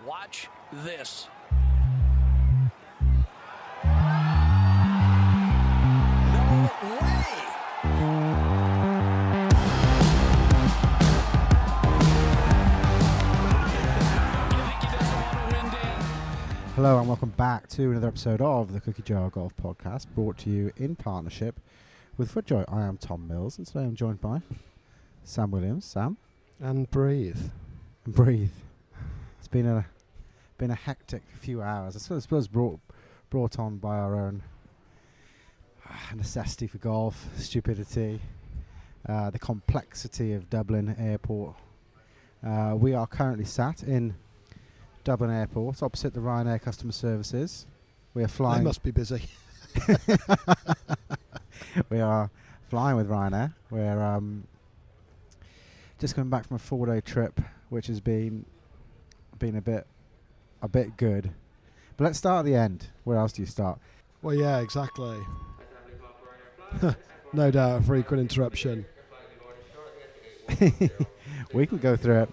Watch this. No way! Hello and welcome back to another episode of the Cookie Jar Golf Podcast, brought to you in partnership with FootJoy. I am Tom Mills, and today I'm joined by Sam Williams. Sam, and breathe. It's been a hectic few hours. I suppose brought on by our own necessity for golf, stupidity, the complexity of Dublin Airport. We are currently sat in Dublin Airport, opposite the Ryanair customer services. We are flying. They must be busy. We are flying with Ryanair. We're just coming back from a 4-day trip, which has been a bit good. But let's start at the end. Where else do you start? Well, yeah, exactly. No doubt, a frequent interruption. We can go through it.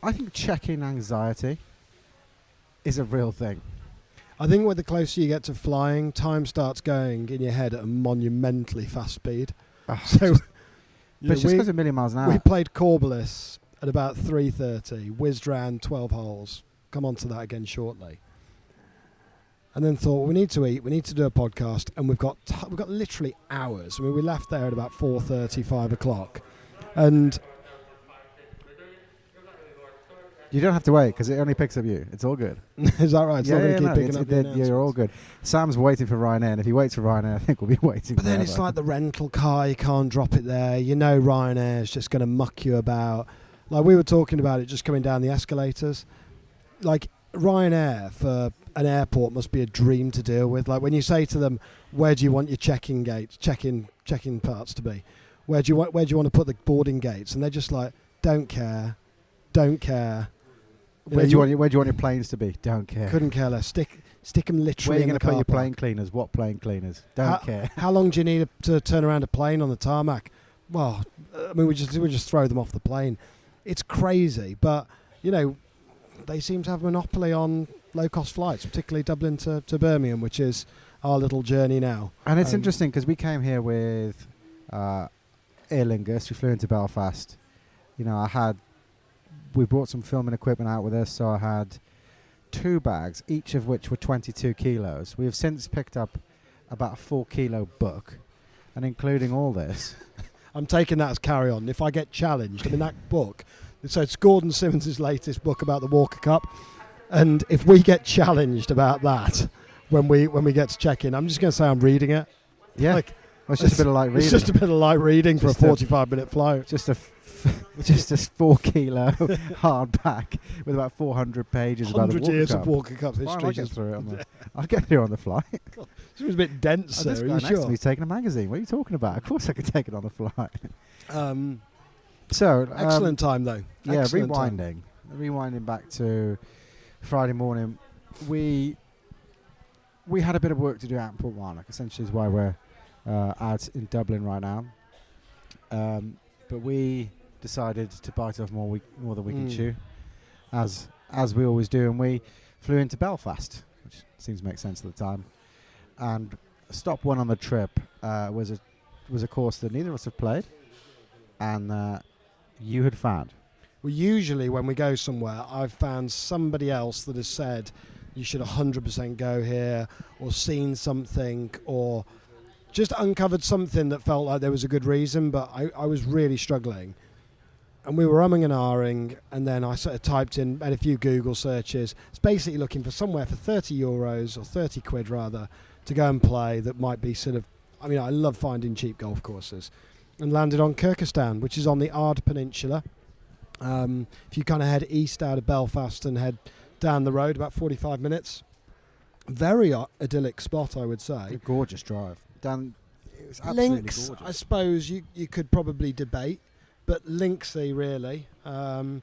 I think check-in anxiety is a real thing. I think with the closer you get to flying, time starts going in your head at a monumentally fast speed. But So, it's just because a million miles an hour. we played Corballis at about 3:30, whizzed round 12 holes. Come on to that again shortly. And then thought, we need to eat, we need to do a podcast, and we've got literally hours. I mean, we left there at about 4:30, 5 o'clock, and You don't have to wait because it only picks up you. It's all good. is that right? It's not going to keep picking up the you're announcements. all good. Sam's waiting for Ryanair, and if he waits for Ryanair, I think we'll be waiting But then forever. it's like the rental car, you can't drop it there. You know Ryanair's just going to muck you about. Like we were talking about it just coming down the escalators. Like Ryanair for an airport must be a dream to deal with. Like when you say to them, where do you want your check-in gates, check-in parts to be? Where do you want to put the boarding gates? And they're just like, don't care. Where do you want your planes to be? Don't care. Couldn't care less. Stick them Where literally are you in going the to put car your park. plane cleaners? What plane cleaners? Don't care. How long do you need to turn around a plane on the tarmac? Well, I mean, we just throw them off the plane. It's crazy, but you know, they seem to have a monopoly on low-cost flights, particularly Dublin to Birmingham, which is our little journey now. And it's interesting because we came here with Aer Lingus. We flew into Belfast. You know, we brought some filming equipment out with us, so I had 2 bags, each of which were 22 kilos. We have since picked up about a 4-kilo book, and including all this. I'm taking that as carry-on. If I get challenged, I mean, that book, so it's Gordon Simmons' latest book about the Walker Cup, and if we get challenged about that when we get to check-in, I'm just going to say I'm reading it. Yeah, Like, it's just a bit of light reading. It's just a bit of light reading Just for a 45-minute flow. Just a 4-kilo hardback with about 400 pages about the 100 Walker years Cup. of Walker Cup Fine, history. I'll get through it. I'll get through on the fly. Seems a bit dense there, This are guy you next to sure? me's taking a magazine. What are you talking about? Of course I could take it on the fly. Excellent time, though. Yeah, Excellent time. rewinding back to Friday morning. We had a bit of work to do out in Portmarnock. Essentially, is why we're out in Dublin right now. But we decided to bite off more than we can chew, as we always do, and we flew into Belfast, which seems to make sense at the time. And stop one on the trip was a course that neither of us have played, and you had found. Well, usually when we go somewhere, I've found somebody else that has said you should 100% go here, or seen something, or just uncovered something that felt like there was a good reason, but I was really struggling. And we were umming and ahhing, and then I sort of typed in, made a few Google searches. It's basically looking for somewhere for €30, or 30 quid rather, to go and play that might be sort of, I mean, I love finding cheap golf courses. And landed on Kirkistown, which is on the Ard Peninsula. If you kind of head east out of Belfast and head down the road, about 45 minutes. Very idyllic spot, I would say. A gorgeous drive. It was absolutely Links, gorgeous. I suppose you could probably debate, but linksy really. Saw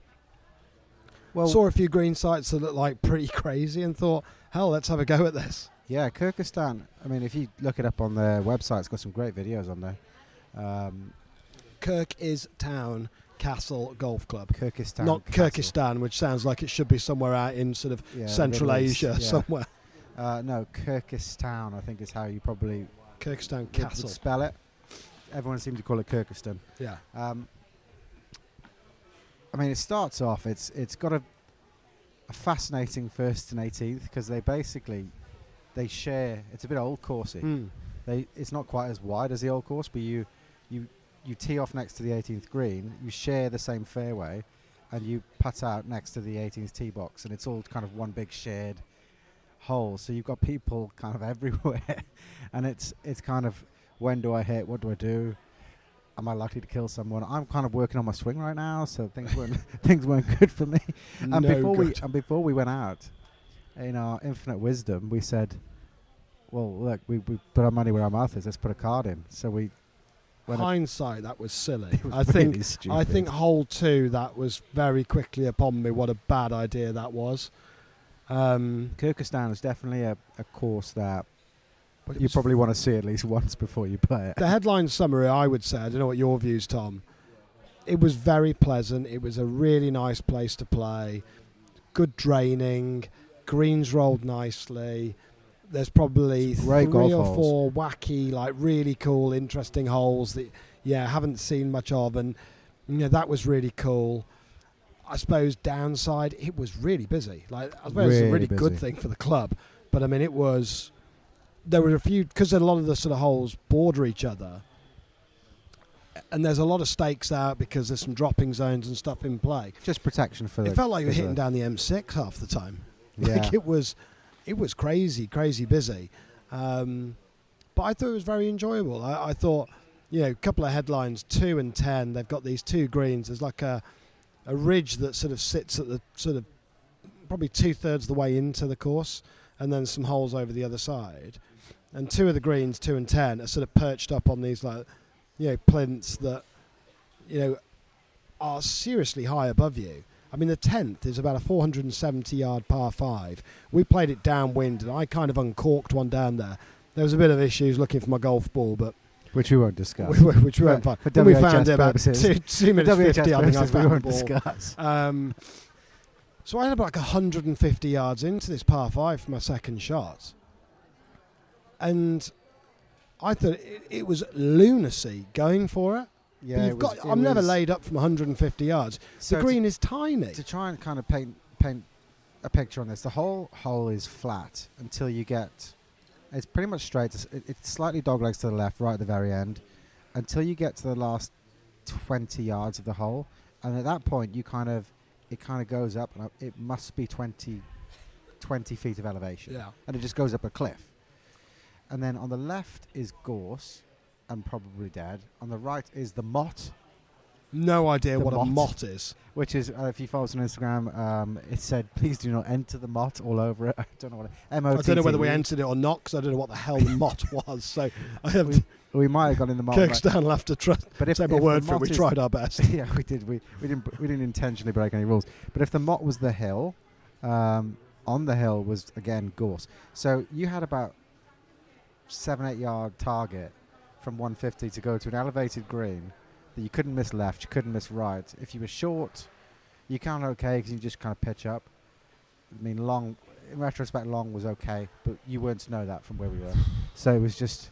a few green sites that looked like pretty crazy and thought, hell, let's have a go at this. Yeah, Kirkistown. I mean, if you look it up on their website, it's got some great videos on there. Kirk is town. Castle Golf Club. Kirkistown Not Castle. Kirkistown, which sounds like it should be somewhere out in sort of Yeah, Central Middle East, Asia yeah. somewhere. No, Kirkistown, I think is how you probably Kirkistown would Castle. spell it. Everyone seems to call it Kirkistan. Yeah. I mean, it starts off. It's got a fascinating 1st and 18th because they share. It's a bit old coursey. Mm. It's not quite as wide as the old course, but you tee off next to the 18th green. You share the same fairway, and you putt out next to the 18th tee box, and it's all kind of one big shared hole. So you've got people kind of everywhere, and it's kind of, when do I hit? What do I do? Am I likely to kill someone? I'm kind of working on my swing right now, so things weren't good for me. And before we went out, in our infinite wisdom, we said, well, look, we put our money where our mouth is. Let's put a card in. So we. Hindsight, that was silly. Was I think. really stupid. I think hole 2, that was very quickly upon me. What a bad idea that was. Kirkistown is definitely a course that you probably want to see at least once before you play it. The headline summary, I would say, I don't know what your views, Tom. It was very pleasant. It was a really nice place to play. Good draining. Greens rolled nicely. There's probably Great 3 or golf 4 wacky, like really cool, interesting holes that, haven't seen much of, and that was really cool. I suppose downside, it was really busy. Like, I suppose it's a really good busy thing for the club, but I mean, there were a few, because a lot of the sort of holes border each other, and there's a lot of stakes out because there's some dropping zones and stuff in play. Just protection for It felt like you were hitting down the M6 half the time. Yeah. Like it was crazy busy. But I thought it was very enjoyable. I thought, a couple of headlines, 2 and 10, they've got these 2 greens. There's like a ridge that sort of sits at the sort of probably 2/3 of the way into the course, and then some holes over the other side. And 2 of the greens, 2 and 10, are sort of perched up on these plinths that, are seriously high above you. I mean, the 10th is about a 470-yard par 5. We played it downwind, and I kind of uncorked one down there. There was a bit of issues looking for my golf ball, but which we won't discuss. Which we won't find. When we found it about 2 minutes 50, I think I found we the won't ball. discuss. So I had about 150 yards into this par 5 for my second shot. And I thought it was lunacy going for it. Yeah, I'm never laid up from 150 yards. So the green is tiny. To try and kind of paint a picture on this, the whole hole is flat until you get. It's pretty much straight. It's slightly doglegs to the left, right at the very end, until you get to the last 20 yards of the hole, and at that point it kind of goes up, and it must be 20 feet of elevation. Yeah. And it just goes up a cliff. And then on the left is gorse, and probably dead. On the right is the mott. No idea The what mott. a mott is. Which is, if you follow us on Instagram, it said, please do not enter the mott all over it. I don't know what M-O-T-T. I don't know whether we entered it or not, because I don't know what the hell the mott was. So I have we might have gone in the mott. Kirkstown will have to say a word for it. We tried our best. Yeah, we did. We didn't intentionally break any rules. But if the mott was the hill, on the hill was, again, gorse. So you had about 7-8 yard target from 150 to go to an elevated green that you couldn't miss left, you couldn't miss right. If you were short, you kind of okay because you just kind of pitch up. I mean, long, in retrospect, long was okay, but you weren't to know that from where we were. So it was just,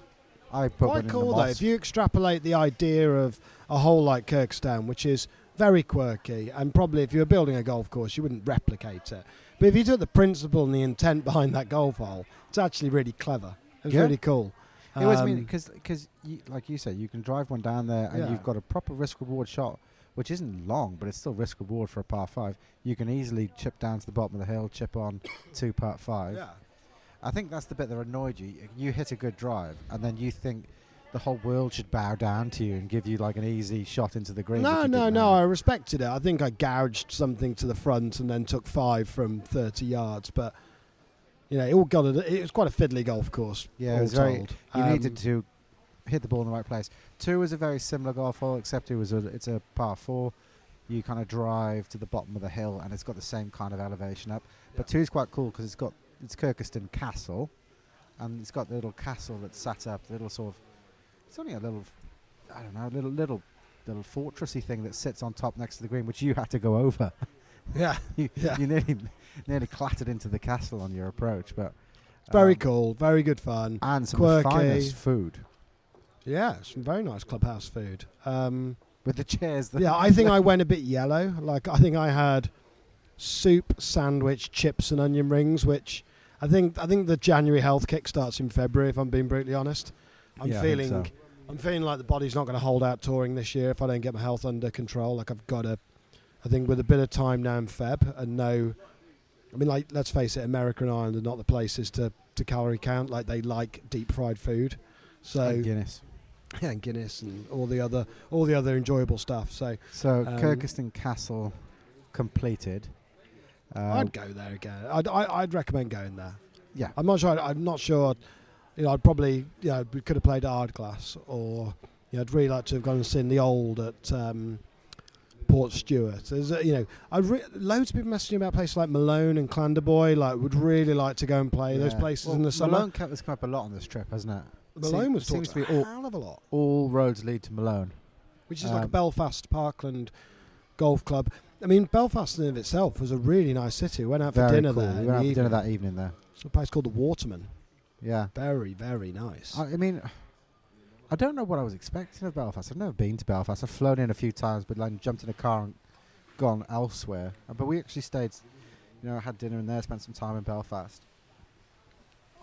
I put one in the Quite cool though. moss. If you extrapolate the idea of a hole like Kirkstown, which is very quirky, and probably if you were building a golf course, you wouldn't replicate it. But if you took the principle and the intent behind that golf hole, it's actually really clever. It was really cool. It was, I mean, because like you said, you can drive one down there and you've got a proper risk-reward shot, which isn't long, but it's still risk-reward for a par 5. You can easily chip down to the bottom of the hill, chip on 2 par 5. Yeah. I think that's the bit that annoyed you. You hit a good drive, and then you think the whole world should bow down to you and give you like an easy shot into the green. No. I respected it. I think I gouged something to the front and then took 5 from 30 yards, but... it all got it was quite a fiddly golf course. Yeah, it was very. You needed to hit the ball in the right place. 2 is a very similar golf hole, except it's a par 4. You kind of drive to the bottom of the hill, and it's got the same kind of elevation up. But 2 is quite cool because it's Kirkistown Castle, and it's got the little castle that's sat up. Little sort of, it's only a little, I don't know, little little fortressy thing that sits on top next to the green, which you had to go over. Yeah, you nearly clattered into the castle on your approach, but very cool, very good fun, and some quirky. of the finest food. Yeah, some very nice clubhouse food. With the chairs. Yeah, I think I went a bit yellow. Like, I think I had soup, sandwich, chips, and onion rings. Which I think the January health kick starts in February. If I'm being brutally honest, I'm feeling like the body's not going to hold out touring this year if I don't get my health under control. Like, I've got to. I think with a bit of time now in Feb and like, let's face it, America and Ireland are not the places to calorie count. Like, they like deep fried food. So and Guinness. Yeah, and Guinness and all the other enjoyable stuff. So Kirkistown Castle completed. I'd go there again. I'd recommend going there. Yeah, I'm not sure. I'd probably we could have played Ardglass, or I'd really like to have gone and seen the old at Port Stewart. There's loads of people messaging about places like Malone and Clandeboy. Like, would really like to go and play those places in the summer. Malone has come up a lot on this trip, hasn't it? Malone was seems talked to be a hell of a lot. All roads lead to Malone, which is like a Belfast Parkland golf club. I mean, Belfast in of itself was a really nice city. We went out for dinner there. We went out for dinner that evening there. It's a place called the Waterman. Yeah, very, very nice. I mean, I don't know what I was expecting of Belfast. I've never been to Belfast. I've flown in a few times, but like jumped in a car and gone elsewhere. But we actually stayed, had dinner in there, spent some time in Belfast.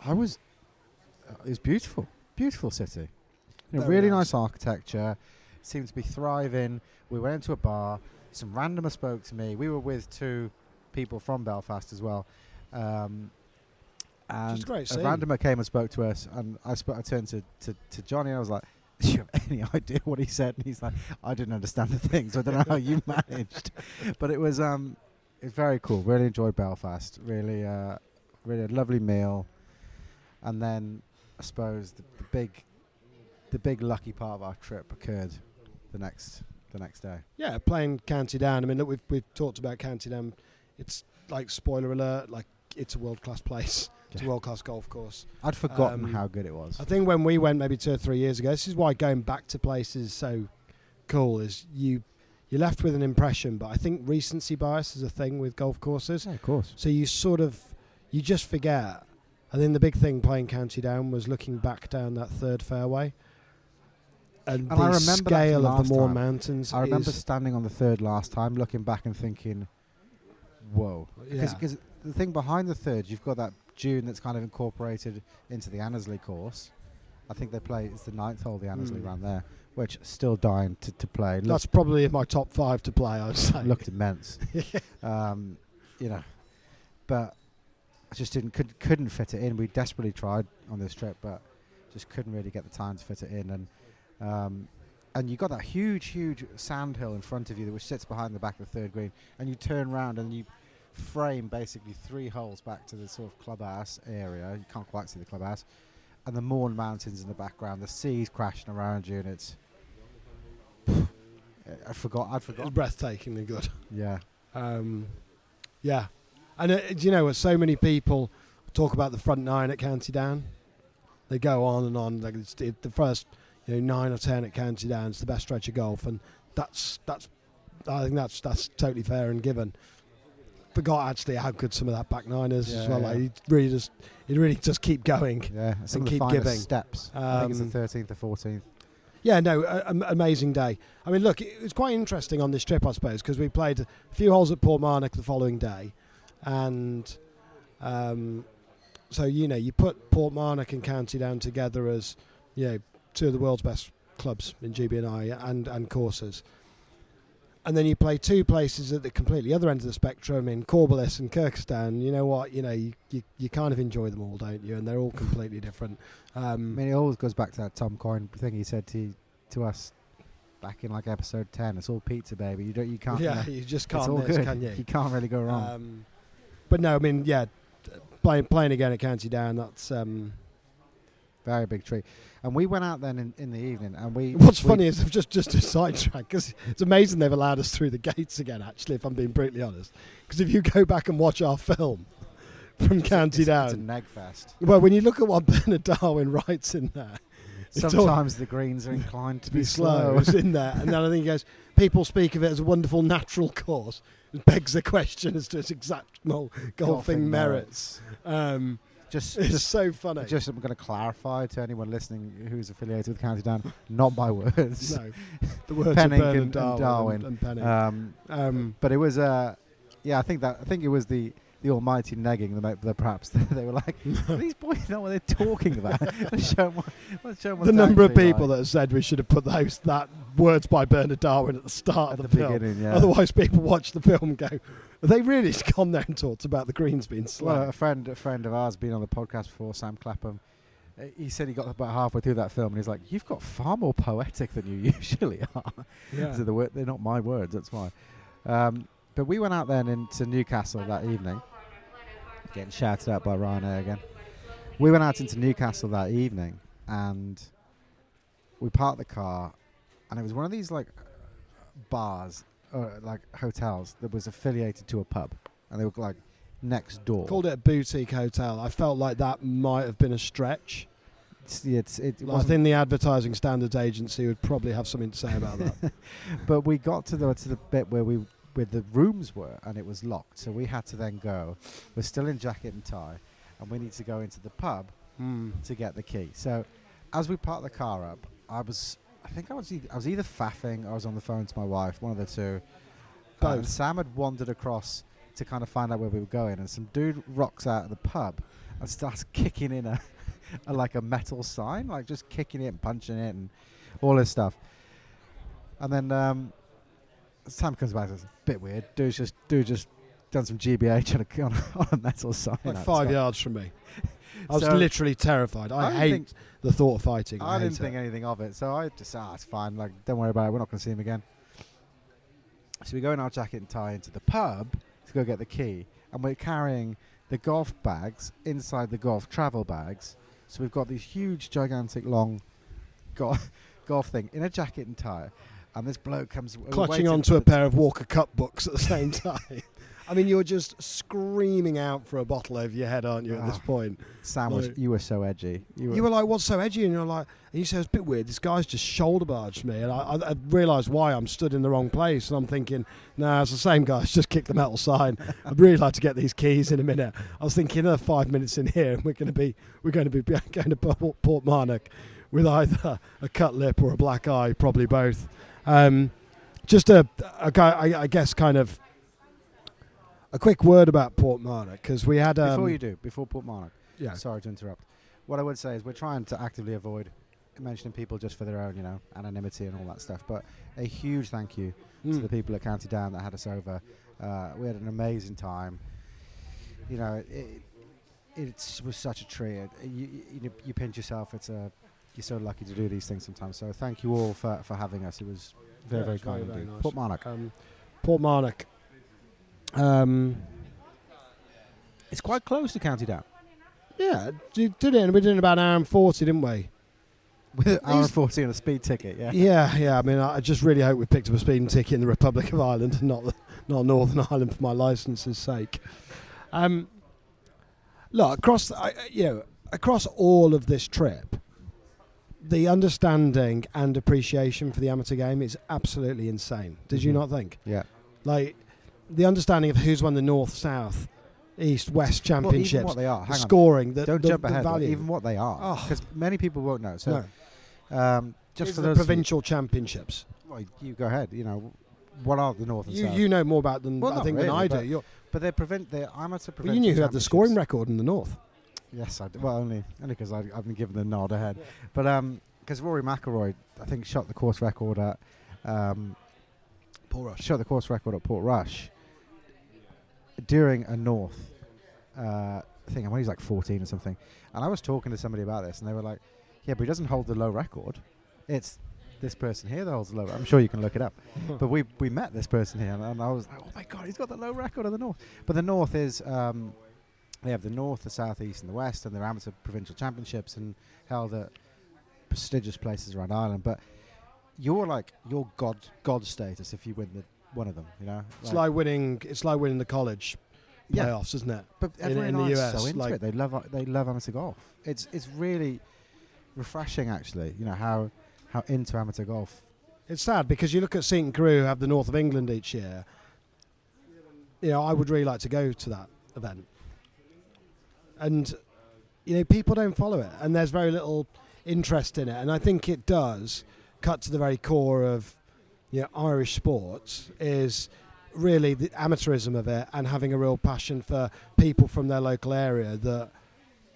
It was beautiful. Beautiful city. Really nice architecture. It seemed to be thriving. We went into a bar. Some randomer spoke to me. We were with two people from Belfast as well. And a great a scene. randomer came and spoke to us. And I turned to Johnny and I was like, do you have any idea what he said? And he's like, I didn't understand the thing, so I don't know how you managed. But it was very cool. Really enjoyed Belfast. Really a lovely meal. And then I suppose the big lucky part of our trip occurred the next day. Yeah, playing County Down. I mean, look, we've talked about County Down. It's like, spoiler alert, like, it's a world-class place. It's a world-class golf course. I'd forgotten how good it was. I think when we went maybe 2 or 3 years ago, this is why going back to places is so cool, is you're left with an impression, but I think recency bias is a thing with golf courses. Yeah, of course. So you just forget. I think the big thing playing County Down was looking back down that third fairway. And the I remember scale of the Mourne Mountains. I remember standing on the third last time, looking back and thinking, whoa. Because the thing behind the third, you've got that dune that's kind of incorporated into the Annesley course. I think it's the 9th hole, the Annesley round there, which still dying to play. That's probably in my top 5 to play, I'd say. Looked immense. But I just couldn't fit it in. We desperately tried on this trip, but just couldn't really get the time to fit it in. And you got that huge sand hill in front of you, which sits behind the back of the third green, and you turn around and you frame basically 3 holes back to the sort of clubhouse area. You can't quite see the clubhouse, and the Mourne Mountains in the background, the sea's crashing around you, and it's I'd forgotten. It's breathtakingly good. Yeah. Yeah. And so many people talk about the front 9 at County Down. They go on and on. Like, it's the first 9 or 10 at County Down is the best stretch of golf, and that's I think that's totally fair and given. Forgot actually how good some of that back 9 is as well. Yeah. Like, it really just keep going. Yeah, some and of the keep finest giving steps. I think it's the 13th or 14th. Yeah, no, amazing day. I mean, look, it was quite interesting on this trip, I suppose, because we played a few holes at Portmarnock the following day, and so you put Portmarnock and County Down together as 2 of the world's best clubs in GB&I and courses. And then you play 2 places at the completely other end of the spectrum in Corballis and Kirkistown. You know what? You kind of enjoy them all, don't you? And they're all completely different. I mean, it always goes back to that Tom Coyne thing he said to us back in like episode 10. It's all pizza, baby. You can't. Yeah, you just can't. It's all miss, good. Can you? You can't really go wrong. But no, I mean, yeah, playing again at County Down. That's very big treat. And we went out then in the evening, and What's funny is just a sidetrack, because it's amazing they've allowed us through the gates again. Actually, if I'm being brutally honest, because if you go back and watch our film from County Down, it's a neg fest. Well, when you look at what Bernard Darwin writes in there, sometimes the greens are inclined to be slow. It's in there. And then I think he goes, people speak of it as a wonderful natural course. It begs the question as to its exact golfing merits. It's so funny. Just I'm going to clarify to anyone listening who's affiliated with County Down, not my words. No, the words Penning of Bernard and Darwin. and Penning. But it was, I think it was the almighty negging the perhaps. They were like, these boys know what they're talking about. Let's show them what the number of people that have said we should have put that words by Bernard Darwin at the start of the film. Beginning, yeah. Otherwise, people watch the film and go, "Have they really gone there and talked about the greens being slow?" Well, a friend of ours, been on the podcast before, Sam Clapham. He said he got about halfway through that film and he's like, "You've got far more poetic than you usually are." Yeah. So they're not my words. That's why. But we went out then into Newcastle that evening. Getting shouted out by Ryanair again. We went out into Newcastle that evening and we parked the car, and it was one of these like bars or like hotels that was affiliated to a pub, and they were like next door. Called it a boutique hotel. I felt like that might have been a stretch. I think the Advertising Standards Agency would probably have something to say about that. But we got to the bit where the rooms were, and it was locked. So we had to then go. We're still in jacket and tie, and we need to go into the pub to get the key. So as we parked the car up, I was either faffing or I was on the phone to my wife, one of the two. Both. Sam had wandered across to kind of find out where we were going, and some dude rocks out of the pub and starts kicking in a like a metal sign, like just kicking it and punching it and all this stuff. And then Sam comes back and says, "Bit weird. Dude just done some GBH on a metal sign." Like 5 yards from me. I was literally terrified. I hate the thought of fighting. I didn't think anything of it, so I just it's fine. Like, don't worry about it. We're not going to see him again. So we go in our jacket and tie into the pub to go get the key, and we're carrying the golf bags inside the golf travel bags. So we've got these huge, gigantic, long golf thing in a jacket and tie, and this bloke comes clutching onto a pair of Walker Cup books at the same time. I mean, you're just screaming out for a bottle over your head, aren't you, at this point? Sam, you were so edgy. You were like, "What's so edgy?" And you're like, and you said, "It's a bit weird. This guy's just shoulder barged me." And I realised why I'm stood in the wrong place. And I'm thinking, nah, it's the same guy's just kicked the metal sign. I'd really like to get these keys in a minute. I was thinking, another 5 minutes in here, and we're going to be going to Portmarnock with either a cut lip or a black eye, probably both. Just I guess kind of a quick word about Portmarnock, because we had before Portmarnock. Yeah. Sorry to interrupt. What I would say is we're trying to actively avoid mentioning people just for their own, anonymity and all that stuff. But a huge thank you to the people at County Down that had us over. We had an amazing time. It was such a treat. You pinch yourself. You're so lucky to do these things sometimes. So thank you all for having us. It was very, very kind of you. Nice. Portmarnock. It's quite close to County Down. Yeah, you did it, and we did it in about an hour and 40, didn't we? With an hour and 40 on a speed ticket, yeah. Yeah. I mean, I just really hope we picked up a speeding ticket in the Republic of Ireland, and not Northern Ireland for my licence's sake. Look, across all of this trip, the understanding and appreciation for the amateur game is absolutely insane. Did you not think? Yeah. Like, the understanding of who's won the North, South, East, West championships, even what they are. scoring, don't jump ahead. Value. Even what they are, because many people won't know. So, just for the those provincial championships. Well, you go ahead. What are the North and South? You know more about them, I think, really, than I do. But they're amateur provincial. Well, you knew who had the scoring record in the North. Yes, I do. Well, only because I've been given the nod ahead. Yeah. But because Rory McIlroy, I think, shot the course record at Portrush. Shot the course record at Portrush during a North thing. When he's like 14 or something. And I was talking to somebody about this, and they were like, "Yeah, but he doesn't hold the low record. It's this person here that holds the low. I'm sure you can look it up." But we met this person here, and I was like, "Oh my God, he's got the low record of the North." But the North is they have the North, the South, East, and the West, and they're amateur provincial championships and held at prestigious places around Ireland. But you're like your god status if you win one of them. It's like winning the college playoffs, isn't it? But everyone in the US, so into it. They love amateur golf. It's really refreshing, actually. You know how into amateur golf. It's sad because you look at Seaton Crew, who have the North of England each year. You know, I would really like to go to that event. And, you know, people don't follow it, and there's very little interest in it. And I think it does cut to the very core of, you know, Irish sports, is really the amateurism of it and having a real passion for people from their local area that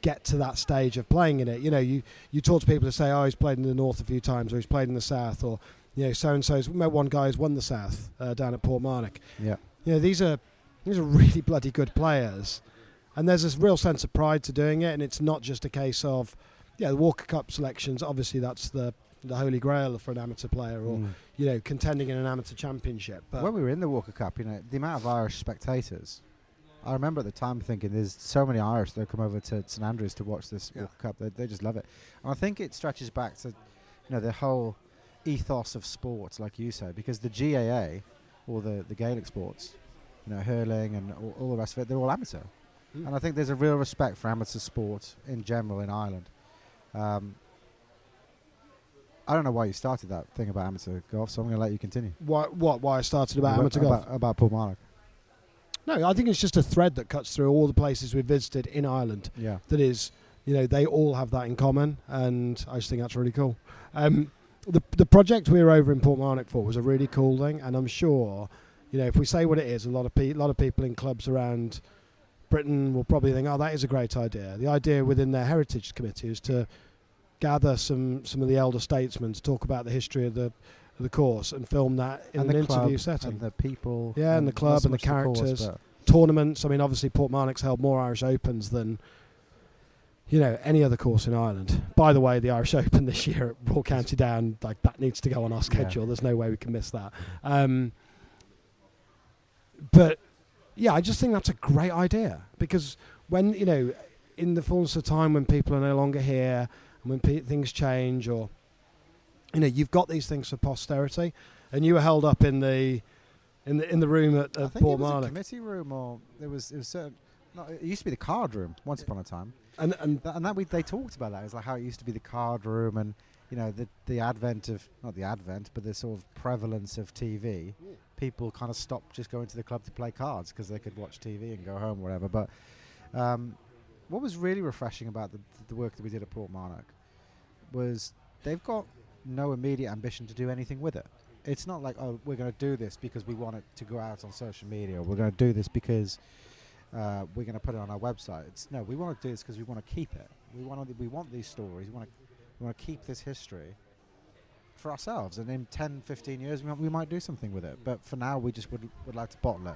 get to that stage of playing in it. You know, you talk to people who say, oh, he's played in the north a few times, or he's played in the south, or, you know, so-and-so's. We met one guy who's won the south down at Portmarnock. Yeah. You know, these are really bloody good players. And there's this real sense of pride to doing it, and it's not just a case of, the Walker Cup selections, obviously that's the holy grail for an amateur player, or, you know, contending in an amateur championship. But when we were in the Walker Cup, you know, the amount of Irish spectators, I remember at the time thinking there's so many Irish that come over to St Andrews to watch this Walker Cup. They just love it. And I think it stretches back to, you know, the whole ethos of sports, like you say, because the GAA, or the Gaelic sports, you know, hurling and all the rest of it, they're all amateur. And I think there's a real respect for amateur sport in general in Ireland. I don't know why you started that thing about amateur golf, so I'm going to let you continue. Why I started about amateur golf? About Portmarnock. No, I think it's just a thread that cuts through all the places we've visited in Ireland. Yeah. That is, you know, they all have that in common, and I just think that's really cool. The project we were over in Portmarnock for was a really cool thing, and I'm sure, you know, if we say what it is, a lot of people in clubs around Britain will probably think, oh, that is a great idea. The idea within their heritage committee is to gather some of the elder statesmen to talk about the history of the course and film that in an interview setting. And the people. Yeah, and the club and the characters. Tournaments. I mean, obviously Portmarnock's held more Irish Opens than, you know, any other course in Ireland. By the way, the Irish Open this year at Royal County Down, like, that needs to go on our schedule. Yeah. There's no way we can miss that. But yeah, I just think that's a great idea, because when, you know, in the fullness of time, when people are no longer here and when things change, or, you know, you've got these things for posterity, and you were held up in the room at I think Portmarnock. it was a committee room, or it was certain. No, it used to be the card room once upon a time, and that they talked about that. It was like how it used to be the card room, and, you know, the advent of, not the advent, but the sort of prevalence of TV. People kind of stopped just going to the club to play cards because they could watch TV and go home or whatever. But what was really refreshing about the work that we did at Portmarnock was they've got no immediate ambition to do anything with it. It's not like, oh, we're going to do this because we want it to go out on social media, or we're going to do this because we're going to put it on our website. No, we want to do this because we want to keep it. We want these stories. We want to keep this history for ourselves, and in 10, 15 years we might do something with it. But for now, we just would like to bottle it,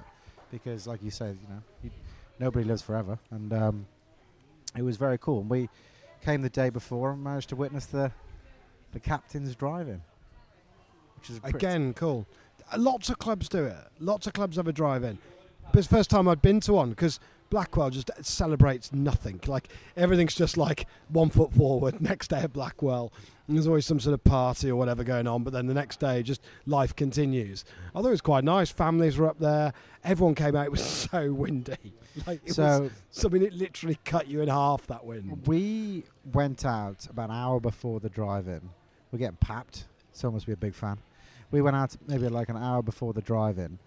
because, like you said, you know, nobody lives forever, and it was very cool. And we came the day before and managed to witness the captain's drive-in, which is again cool. Lots of clubs do it. Lots of clubs have a drive-in, but it's the first time I'd been to one, because Blackwell just celebrates nothing. Like, everything's just like 1 foot forward. Next day at Blackwell, and there's always some sort of party or whatever going on, but then the next day just life continues. I thought it was quite nice. Families were up there. Everyone came out. It was so windy. Like, it was something that literally cut you in half, that wind. We went out about an hour before the drive-in. We're getting papped. So must be a big fan. We went out maybe like an hour before the drive-in.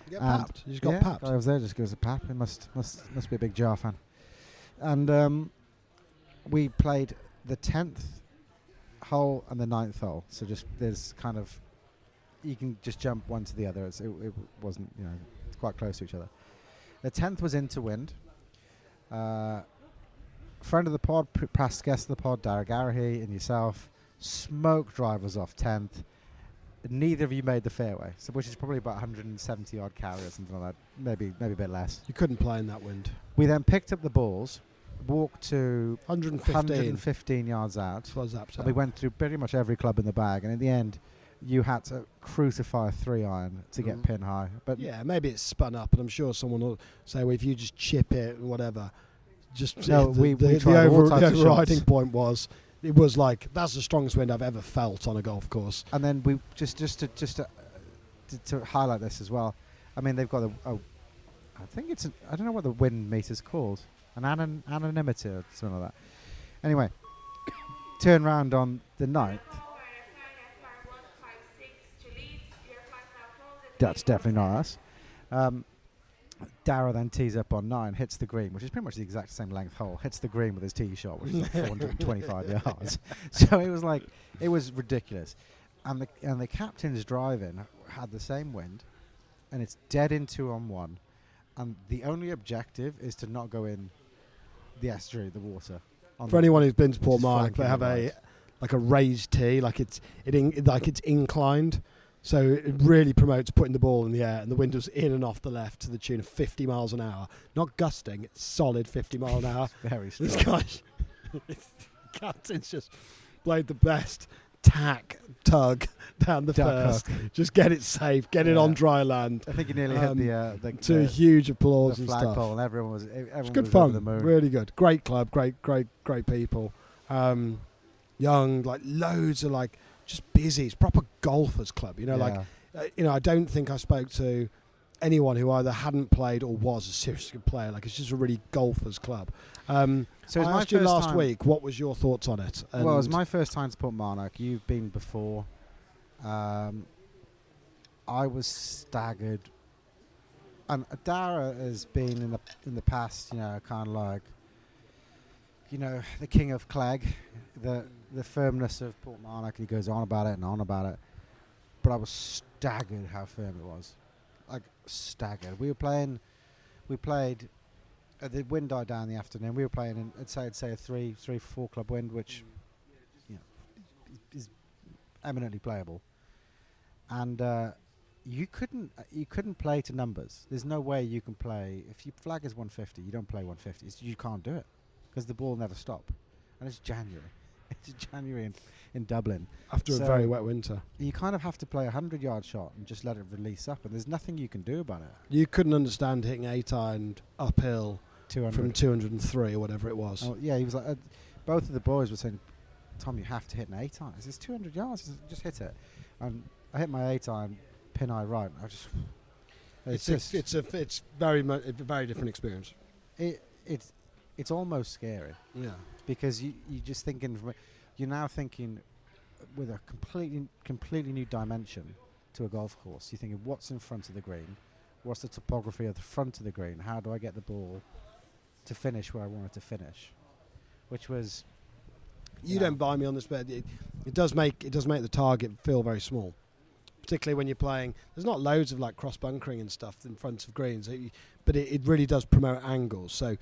You get papped? You just got papped? I was there just goes a pap. It must be a big Jar fan. And we played the 10th hole and the 9th hole. So just there's kind of, you can just jump one to the other. It wasn't, you know, it's quite close to each other. The 10th was into wind. Friend of the pod, past guest of the pod, Dara Garahy, and yourself, smoke drivers off 10th. Neither of you made the fairway, so which is probably about 170 odd carry or something like that, maybe a bit less. You couldn't play in that wind. We then picked up the balls, walked to 115 yards out. And we went through pretty much every club in the bag, and in the end, you had to crucify a 3-iron to get pin high. But yeah, maybe it's spun up, and I'm sure someone will say, well, if you just chip it or whatever, just no, the overriding point was. It was like, that's the strongest wind I've ever felt on a golf course. And then we just to highlight this as well. I mean, they've got I think it's I don't know what the wind meter's called, an anonymity or something like that. Anyway, turn round on the 9th. That's definitely not us. Darragh then tees up on 9, hits the green, which is pretty much the exact same length hole, hits the green with his tee shot, which is like 425 yards. So it was ridiculous. And the captain's driving had the same wind, and it's dead in 2 on 1. And the only objective is to not go in the estuary, the water. For anyone who's been to Portmarnock, they have a raised tee, like it's inclined. So it really promotes putting the ball in the air, and the wind was in and off the left to the tune of 50 miles an hour. Not gusting, it's solid 50 mile an hour. Very strong. This guy, captain's just played the best tug down the first. Just get it safe, get it on dry land. I think he nearly hit the huge applause the and flagpole, stuff. and everyone was good fun, over the moon. Really good. Great club, great people. Young, like loads of like just busy. It's proper golfers club, I don't think I spoke to anyone who either hadn't played or was a serious good player. Like, it's just a really golfers club. So I asked you last week, what was your thoughts on it? Well, it was my first time to Portmarnock. You've been before. I was staggered. And Darragh has been in the past, kind of like, the king of Clegg, the firmness of Portmarnock. He goes on about it and on about it. But I was staggered how firm it was. Like, staggered. We played, the wind died down in the afternoon. We were playing in, I'd say a 3-4 club wind, which is eminently playable. And you couldn't play to numbers. There's no way you can play. If your flag is 150, you don't play 150. You can't do it because the ball never stop. And it's January. It's January in Dublin. After a very wet winter. You kind of have to play a 100-yard shot and just let it release up, and there's nothing you can do about it. You couldn't understand hitting 8-iron uphill 200. from 203 or whatever it was. Oh, yeah, he was like, both of the boys were saying, Tom, you have to hit an 8-iron. It's 200 yards, just hit it. And I hit my 8-iron, pin eye right. I just, it's very much a very different experience. It's almost scary. Yeah. Because you're just thinking, you're now thinking with a completely new dimension to a golf course. You're thinking, what's in front of the green? What's the topography of the front of the green? How do I get the ball to finish where I want it to finish? Which was... You don't buy me on this, but it does make the target feel very small. Particularly when you're playing, there's not loads of like cross bunkering and stuff in front of greens, but it really does promote angles. So,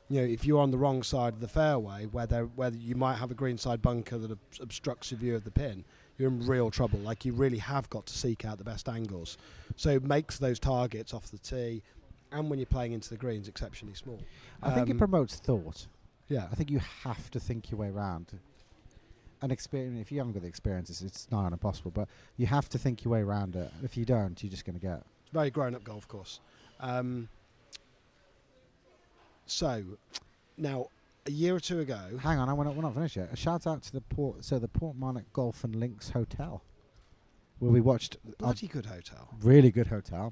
if you're on the wrong side of the fairway, where you might have a greenside bunker that obstructs your view of the pin, you're in real trouble. Like, you really have got to seek out the best angles. So it makes those targets off the tee, and when you're playing into the greens, exceptionally small. I think it promotes thought. Yeah, I think you have to think your way around. And experience. If you haven't got the experience, it's not impossible. But you have to think your way around it. If you don't, you're just going to get. Very grown-up golf course. So, now, a year or two ago... Hang on, we're not finished yet. A shout out to the Portmarnock Golf and Links Hotel, where we watched... Bloody good hotel. Really good hotel.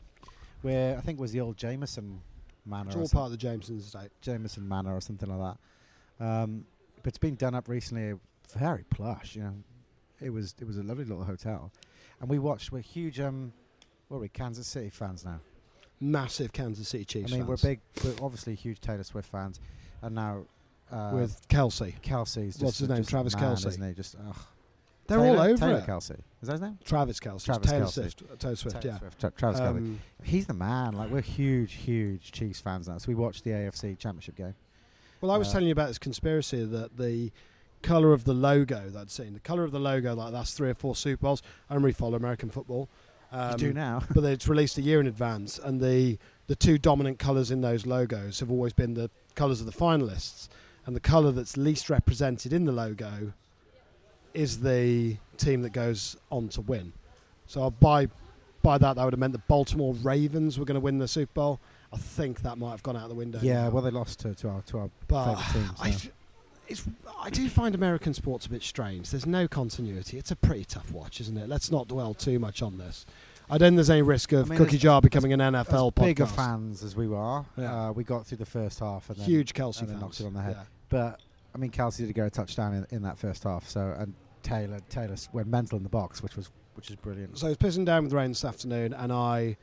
Where I think it was the old Jameson Manor. It's all part of the Jameson estate. Jameson Manor or something like that. But it's been done up recently, very plush, It was a lovely little hotel. And we watched, we're huge, what are we, Kansas City fans now? Massive Kansas City Chiefs fans. We're obviously huge Taylor Swift fans, and now with Kelsey's what's his name? Travis Kelce, isn't he? Just they're all over Taylor it. Kelce, is that his name? Travis Kelce. Taylor Swift. Yeah. Travis Kelce. He's the man. Like, we're huge Chiefs fans now. So we watched the AFC Championship game. Well, I was telling you about this conspiracy that the colour of the logo that I'd seen, like that's 3 or 4 Super Bowls. I don't really follow American football. You do now. But it's released a year in advance, and the two dominant colours in those logos have always been the colours of the finalists, and the colour that's least represented in the logo is the team that goes on to win. So by that would have meant the Baltimore Ravens were going to win the Super Bowl. I think that might have gone out the window. Yeah, now. Well, they lost to our favourite teams. I do find American sports a bit strange. There's no continuity. It's a pretty tough watch, isn't it? Let's not dwell too much on this. I don't think there's any risk of Cookie Jar becoming an NFL podcast. Bigger fans as we are, we got through the first half and then huge Kelsey and then fans. knocked it on the head. Yeah. But I mean, Kelsey did get a touchdown in that first half. So and Taylor went mental in the box, which is brilliant. So it was pissing down with rain this afternoon, and I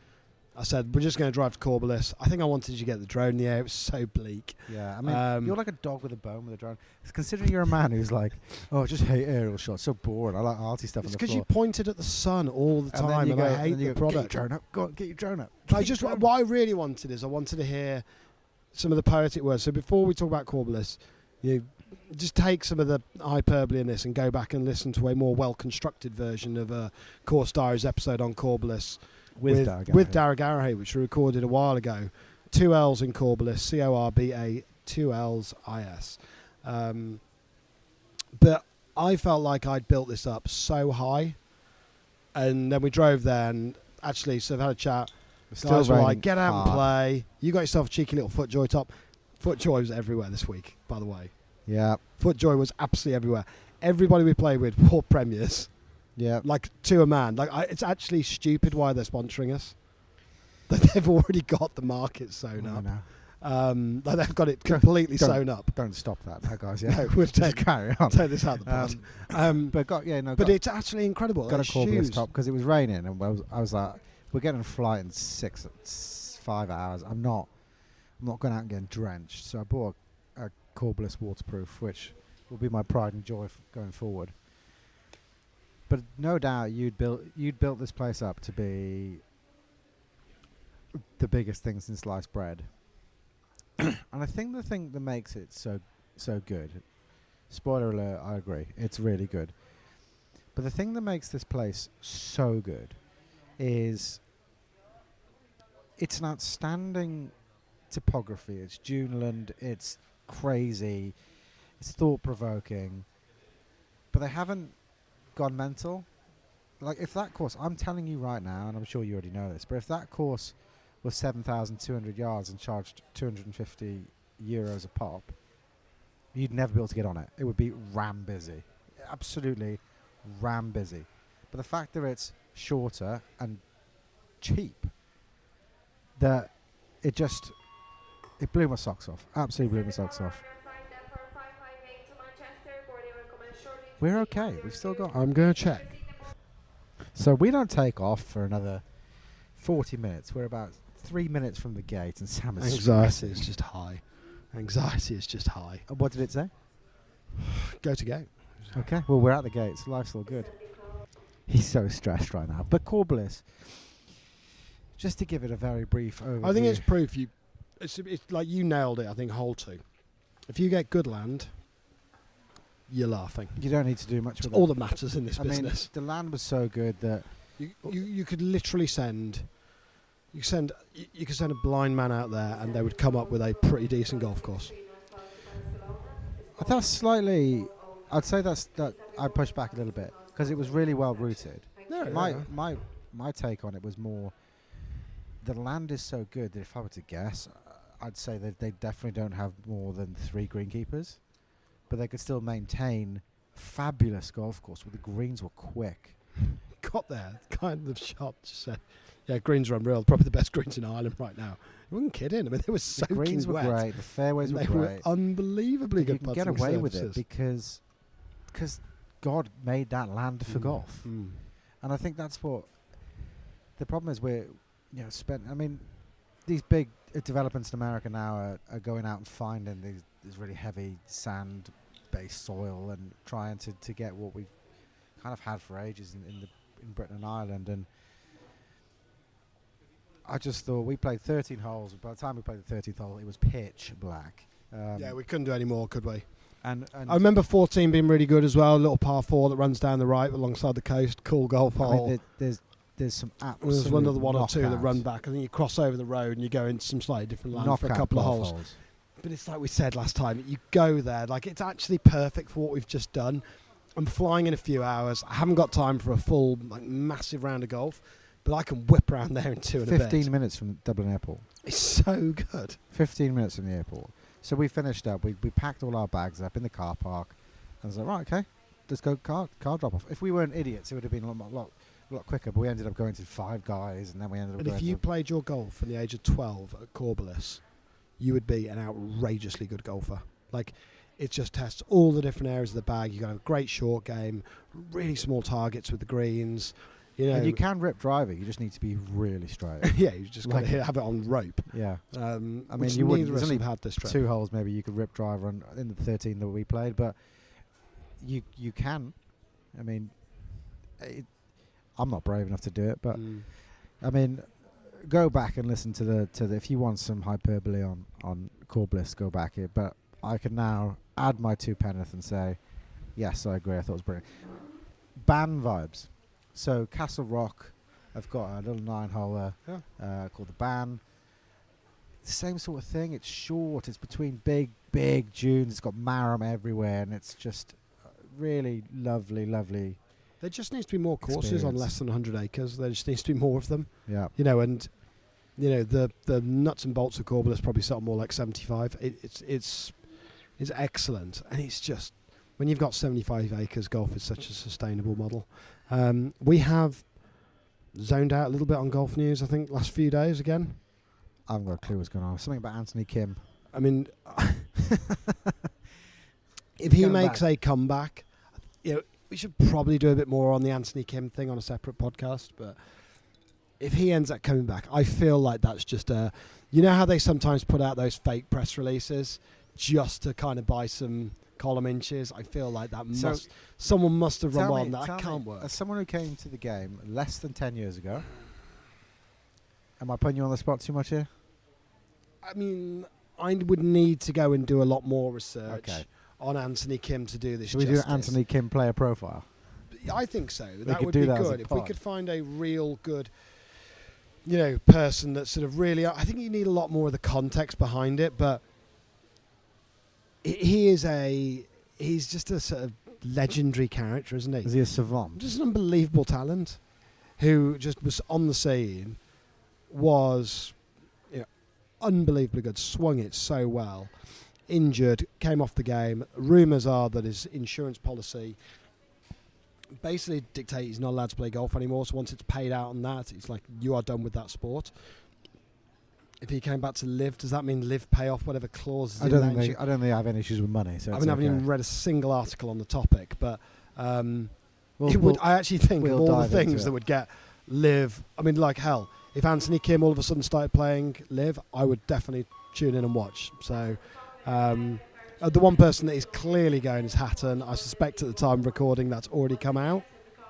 said, we're just going to drive to Corballis. I think I wanted you to get the drone in the air. It was so bleak. Yeah, I mean, you're like a dog with a bone with a drone. Considering you're a man who's like, I just hate aerial shots. So boring. I like arty stuff on It's the because floor. you pointed at the sun all the time, and I hate the product. Get your drone up. Go on, get your drone up. What I really wanted is I wanted to hear some of the poetic words. So before we talk about Corballis, you just take some of the hyperbole in this and go back and listen to a more well-constructed version of a Course Diaries episode on Corballis with Dara Garahay, which we recorded a while ago. 2 L's in Corballis, Corba, 2 L's IS. But I felt like I'd built this up so high, and then we drove there and actually sort of had a chat. Guys were like, get out and play. You got yourself a cheeky little FootJoy top. FootJoy was everywhere this week, by the way. Yeah. FootJoy was absolutely everywhere. Everybody we played with wore premiers. Yeah. Like, to a man. Like, it's actually stupid why they're sponsoring us. They've already got the market sewn up. No. Like they've got it completely sewn up. Don't stop that, guys. Yeah. No, we'll carry on. Take this out of the pod. But it's actually incredible. Got a Corballis top because it was raining, and I was like, we're getting a flight in 5 hours. I'm not going out and getting drenched. So I bought a Corballis waterproof, which will be my pride and joy going forward. But no doubt you'd built this place up to be the biggest thing since sliced bread. And I think the thing that makes it so good, spoiler alert, I agree, it's really good. But the thing that makes this place so good is it's an outstanding topography. It's duneland, it's crazy, it's thought-provoking, but they haven't gone mental. Like, if that course, I'm telling you right now, and I'm sure you already know this, but if that course was 7,200 yards and charged €250 a pop, you'd never be able to get on it. It would be ram busy, absolutely ram busy. But the fact that it's shorter and cheap, that it blew my socks off. Absolutely blew my socks off. We're okay. We've still got. I'm going to check. So we don't take off for another 40 minutes. We're about 3 minutes from the gate, and Sam is Anxiety is just high. What did it say? Go to gate. Okay. Well, we're at the gates. Life's all good. He's so stressed right now. But Corballis, just to give it a very brief overview. I think it's proof it's like you nailed it. I think hole 2. If you get good land, you're laughing. You don't need to do much with it. All that matters in this business. Mean, the land was so good that you could literally send a blind man out there and they would come up with a pretty decent golf course. That's slightly. I'd say that I pushed back a little bit because it was really well rooted. My take on it was more. The land is so good that if I were to guess, I'd say that they definitely don't have more than 3 greenkeepers, but they could still maintain fabulous golf course where the greens were quick. Got there, kind of shop just said, yeah, greens are unreal. Probably the best greens in Ireland right now. You wasn't kidding. I mean, they were soaking wet. The greens were great. The fairways were great. They were unbelievably good. You can get away with it because God made that land for golf, and I think that's what the problem is. These big developments in America now are going out and finding these really heavy sand-based soil and trying to get what we've kind of had for ages in Britain and Ireland. And I just thought we played 13 holes. By the time we played the 13th hole, it was pitch black. Yeah, we couldn't do any more, could we? And I remember 14 being really good as well. A little par 4 that runs down the right alongside the coast. Cool golf hole. There's some absolute There's one other one or two that knockouts. run back. I think you cross over the road and you go into some slightly different land for a Knockout couple of golf holes. But it's like we said last time. You go there, like it's actually perfect for what we've just done. I'm flying in a few hours. I haven't got time for a full, massive round of golf, but I can whip around there in 2 and a bit. 15 minutes from Dublin Airport. It's so good. 15 minutes from the airport. So we finished up. We packed all our bags up in the car park. And I was like, right, okay, let's go car drop off. If we weren't idiots, it would have been a lot quicker. But we ended up going to 5 guys, and then we ended up. And going if you played your golf from the age of 12 at Corballis, you would be an outrageously good golfer. Like, it just tests all the different areas of the bag. You got a great short game, really small targets with the greens. You know, and you can rip drive it. You just need to be really straight. yeah, you just got to have it on rope. Yeah. I mean, you wouldn't. There's There's only had this trip. 2 holes maybe you could rip drive on in the 13 that we played, but you can. I mean, I'm not brave enough to do it, but I mean, go back and listen to the. If you want some hyperbole on Corballis, go back here. But I can now add my 2 penneth and say, yes, I agree. I thought it was brilliant. Ban vibes. So Castle Rock, I've got a little 9-holer called the Ban. Same sort of thing. It's short. It's between big dunes. It's got marram everywhere, and it's just really lovely. There just needs to be more courses on less than 100 acres. There just needs to be more of them. Yeah. You know, and you know the nuts and bolts of Corballis probably something more like 75. It's excellent, and it's just when you've got 75 acres, golf is such a sustainable model. We have zoned out a little bit on golf news, I think, last few days again. I haven't got a clue what's going on. Something about Anthony Kim. I mean, if he makes a comeback, you know, we should probably do a bit more on the Anthony Kim thing on a separate podcast. But if he ends up coming back, I feel like that's just a... You know how they sometimes put out those fake press releases just to kind of buy some column inches? I feel like that someone must have run on that. That can't work. As someone who came to the game less than 10 years ago, am I putting you on the spot too much here? I mean, I would need to go and do a lot more research on Anthony Kim to do this. Should we do Anthony Kim player profile? I think so. That would be good. If we could find a real good, you know, person that sort of really... I think you need a lot more of the context behind it, but he's just a sort of legendary character, isn't he? Is he a savant? Just an unbelievable talent who just was on the scene, was... unbelievably good, swung it so well, injured, came off the game. Rumours are that his insurance policy basically dictates he's not allowed to play golf anymore, so once it's paid out on that, it's like, you are done with that sport. If he came back to Live, does that mean Live pay off whatever clauses? I don't think they have any issues with money. So I haven't even read a single article on the topic, but I actually think of all the things that would get Live... I mean, like hell, if Anthony Kim all of a sudden started playing Live, I would definitely tune in and watch. So the one person that is clearly going is Hatton. I suspect at the time of recording that's already come out.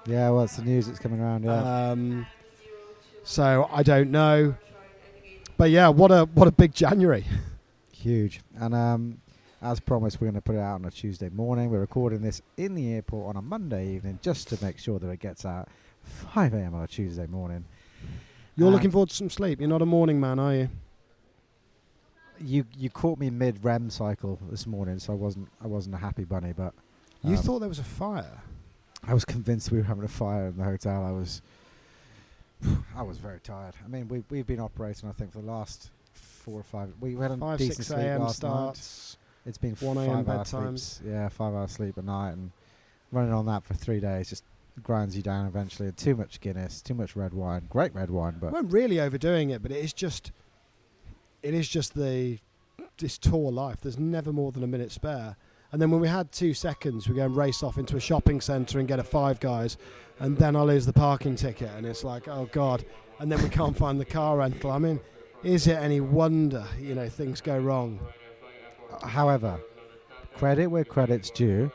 Yeah, well, it's the news that's coming around, yeah. So I don't know. But yeah, what a big January. Huge. And as promised, we're going to put it out on a Tuesday morning. We're recording this in the airport on a Monday evening just to make sure that it gets out 5 a.m. on a Tuesday morning. You're looking forward to some sleep. You're not a morning man, are you? You caught me mid REM cycle this morning, so I wasn't a happy bunny. But you thought there was a fire. I was convinced we were having a fire in the hotel. I was very tired. I mean, we've been operating, I think, for the last 4 or 5. We had a decent sleep last night. It's been 1 a.m. bedtime. 5 hours sleep a night, and running on that for 3 days just grinds you down eventually. Too much Guinness, too much red wine. Great red wine, but we weren't really overdoing it. But it is just this tour life. There's never more than a minute spare. And then when we had 2 seconds, we go and race off into a shopping centre and get a Five Guys, and then I lose the parking ticket, and it's like, oh God. And then we can't find the car rental. I mean, is it any wonder, things go wrong? However, credit where credit's due.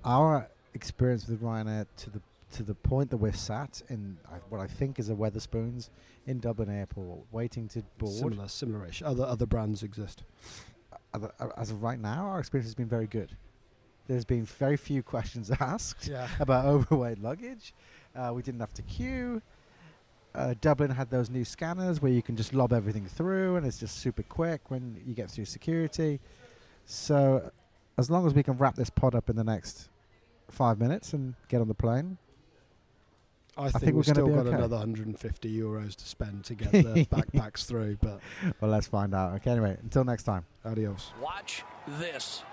Our experience with Ryanair to the point that we're sat in what I think is a Wetherspoons in Dublin Airport, waiting to board. Similar-ish. Other brands exist. As of right now, our experience has been very good. There's been very few questions asked about overweight luggage. We didn't have to queue. Dublin had those new scanners where you can just lob everything through, and it's just super quick when you get through security. So as long as we can wrap this pod up in the next 5 minutes and get on the plane, I think we've still got another €150 to spend to get the backpacks through. But well, let's find out. Okay, anyway, until next time. Adios. Watch this.